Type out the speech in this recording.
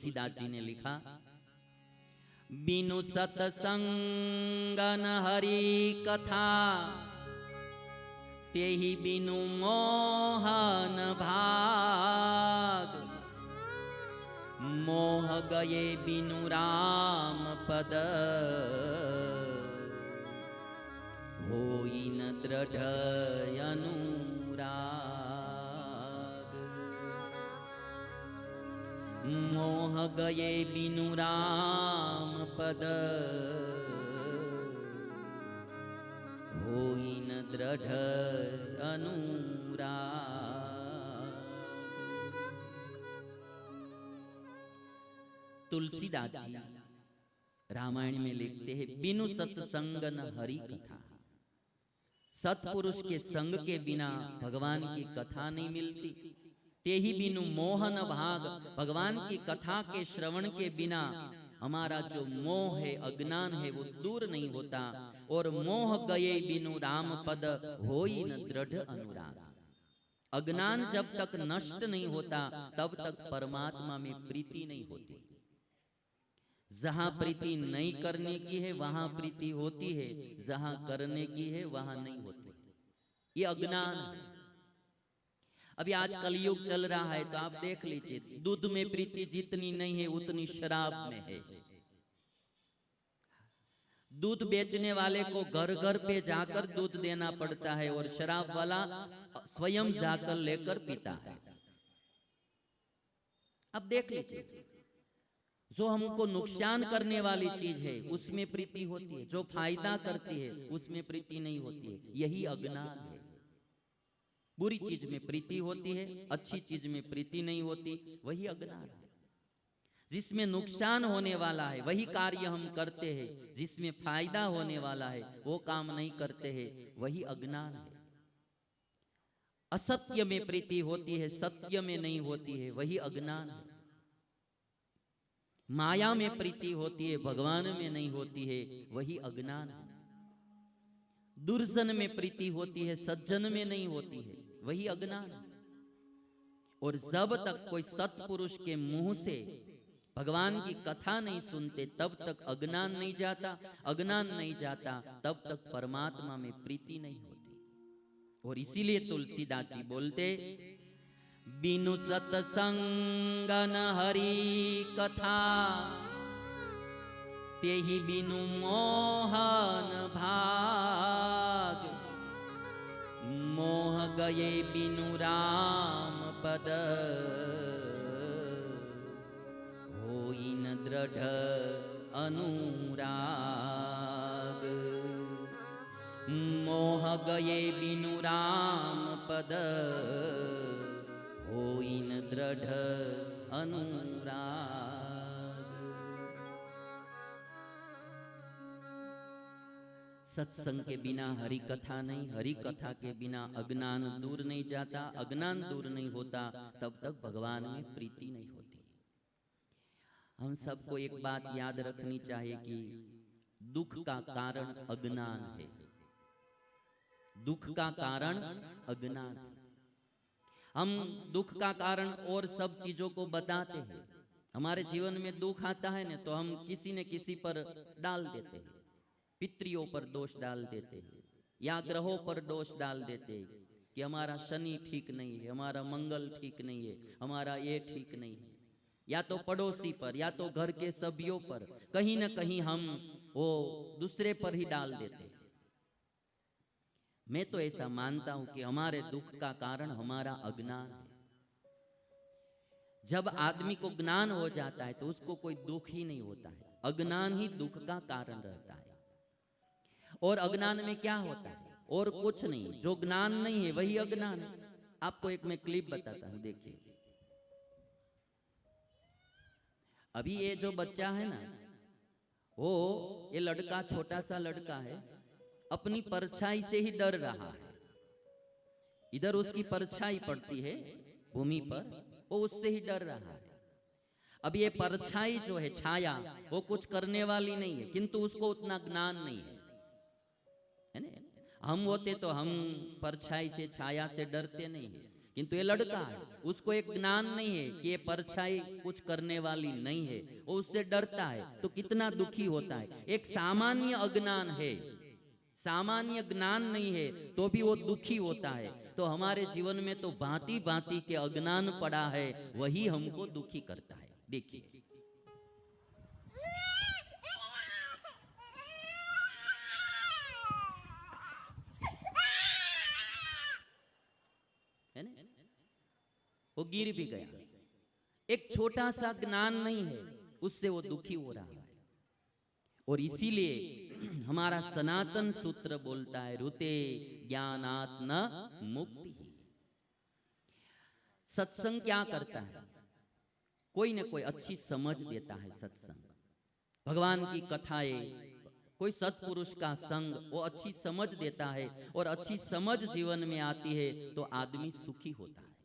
तुलसीदास जी ने लिखा, बिनु सतसंग न हरि कथा, तेहि बिनु मोहन भाग। मोह गए बिनु राम पद, होई न दृढ़ अनुराग। मोह गए बिनु राम पद, होई न दृढ़ अनुराग। तुलसीदास जी रामायण में लिखते हैं, बिनु सत्संग न हरि कथा। सत्पुरुष के संग के बिना भगवान की कथा नहीं मिलती। तेहि बिनु मोहन भाग, भगवान की कथा के श्रवण के बिना हमारा जो मोह है, अज्ञान है, वो दूर नहीं होता। और मोह गए बिनु राम पद, होई न दृढ़ अनुराग। अज्ञान जब तक नष्ट नहीं होता तब तक परमात्मा में प्रीति नहीं होती। जहां प्रीति नहीं करने की है वहां प्रीति होती है, जहां करने की है वहां नहीं होती। ये अज्ञान है। अभी आज कलयुग चल रहा है तो आप देख लीजिए, दूध में प्रीति जितनी नहीं है उतनी शराब में है। दूध बेचने वाले को घर घर पे जाकर दूध देना पड़ता है और शराब वाला स्वयं जाकर लेकर पीता है। अब देख लीजिए, जो हमको नुकसान करने वाली चीज है उसमें प्रीति होती है, जो फायदा करती है उसमें प्रीति नहीं होती है। यही अज्ञान है। बुरी चीज में प्रीति होती है, अच्छी चीज में प्रीति नहीं होती, वही अज्ञान है। जिसमें नुकसान होने वाला है वही कार्य हम करते हैं, जिसमें फायदा होने वाला है वो काम नहीं करते हैं, वही अज्ञान है। असत्य में प्रीति होती है, सत्य में नहीं होती है, वही अज्ञान है। माया में प्रीति होती है, भगवान में नहीं होती है, वही अज्ञान है। दुर्जन में प्रीति होती है, सज्जन में नहीं होती है, वही अज्ञान है। और जब तक कोई सत्पुरुष के मुंह से भगवान की कथा नहीं सुनते तब तक अज्ञान नहीं जाता। अज्ञान नहीं जाता तब तक परमात्मा में प्रीति नहीं होती। और इसीलिए तुलसीदास जी बोलते, बिनु सतसंग न हरि कथा, तेहि बिनु मोहन भाग। मोह गए बिनु राम पद, होई न दृढ़ अनुराग। मोह गए बिनु राम पद, होई न दृढ़ अनुराग। सत्संग के बिना हरि कथा नहीं, हरि कथा के बिना अज्ञान दूर नहीं जाता। अज्ञान दूर नहीं होता तब तक भगवान में प्रीति नहीं होती। हम सबको एक बात याद रखनी चाहिए कि दुख का कारण अज्ञान है। दुख का कारण अज्ञान है। हम दुख का कारण और सब चीजों को बताते हैं। हमारे जीवन में दुख आता है ना तो हम किसी न किसी पर डाल देते हैं। पितरियों पर दोष डाल देते हैं या ग्रहों पर दोष डाल देते हैं कि हमारा शनि ठीक नहीं है, हमारा मंगल ठीक नहीं है, हमारा ये ठीक नहीं है। या तो पड़ोसी पर या तो घर के सभ्यों पर, कहीं न कहीं हम वो दूसरे पर ही डाल देते हैं। मैं तो ऐसा मानता हूं कि हमारे दुख का कारण हमारा अज्ञान है। जब आदमी को ज्ञान हो जाता है तो उसको कोई दुख ही नहीं होता है। अज्ञान ही दुख का कारण रहता है। और अज्ञान में क्या होता है? और कुछ नहीं। जो ज्ञान नहीं है वही अज्ञान है। आपको एक मैं क्लिप बताता हूं, देखिए। अभी ये जो बच्चा है ना, वो ये लड़का, छोटा सा लड़का है, अपनी परछाई से ही डर रहा है। इधर उसकी परछाई पड़ती है भूमि पर, वो उससे ही डर रहा है। अब ये परछाई जो है, छाया, वो कुछ करने वाली नहीं है, किंतु उसको उतना ज्ञान नहीं है, है ना? हम होते तो हम परछाई से, छाया से डरते नहीं है, किंतु ये लड़का है, उसको एक ज्ञान नहीं है कि ये परछाई कुछ करने वाली नहीं है, वो उससे डरता है, तो कितना दुखी होता है। एक सामान्य अज्ञान है, सामान्य ज्ञान नहीं है तो भी वो दुखी होता है। तो हमारे जीवन में तो भांति भांति के अज्ञान पड़ा है, वही हमको दुखी करता है। देखिए है ना, वो गिर भी गया। एक छोटा सा ज्ञान नहीं है, उससे वो दुखी हो रहा है। और इसीलिए हमारा सनातन सूत्र बोलता है, रुते ज्ञानात् न मुक्ति। सत्संग क्या करता है? कोई न कोई अच्छी समझ देता है। सत्संग, भगवान की कथाएं, कोई सत्पुरुष का संग, वो अच्छी समझ देता है। और अच्छी समझ जीवन में आती है तो आदमी सुखी होता है।